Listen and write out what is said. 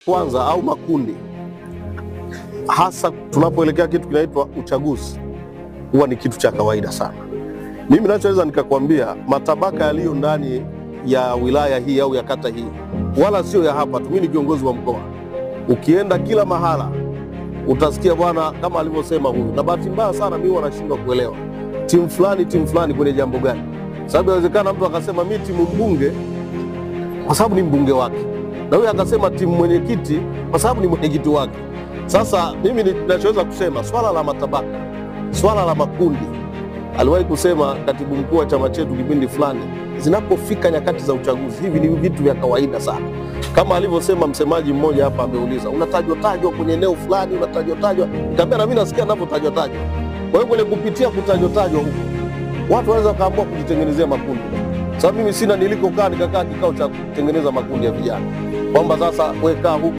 Kwanza au makundi, hasa tunapoelekea kitu kinaitwa uchaguzi, huwa ni kitu cha kawaida sana. Mimi ninachoweza nikakwambia, matabaka yaliyo ndani ya wilaya hii au ya kata hii wala sio ya hapa tu. Mimi ni kiongozi wa mkoa, ukienda kila mahala utasikia bwana kama alivyosema huyu, na bahati mbaya sana mimi wanashindwa kuelewa timu fulani kwenye jambo gani. Sababu inawezekana mtu akasema mimi timu mbunge kwa sababu ni mbunge wake, na huyu akasema timu mwenyekiti kwa sababu ni mwenyekiti wake. Sasa mimi ninachoweza kusema, swala la matabaka, swala la makundi, aliwahi kusema katibu mkuu wa chama chetu kipindi fulani, zinapofika nyakati za uchaguzi hivi ni vitu vya kawaida sana. Kama alivyosema msemaji mmoja hapa, ameuliza unatajwa kwenye eneo fulani, unatajwa. Nikamwambia na mimi nasikia ninavyotajwa. Kwa hiyo kule kupitia kutajwa huko, watu wanaweza kaamua kujitengenezea makundi. Sababu mimi sina nilikokaa nikakaa kikao cha kutengeneza makundi ya vijana, kwamba sasa wewe kaa huku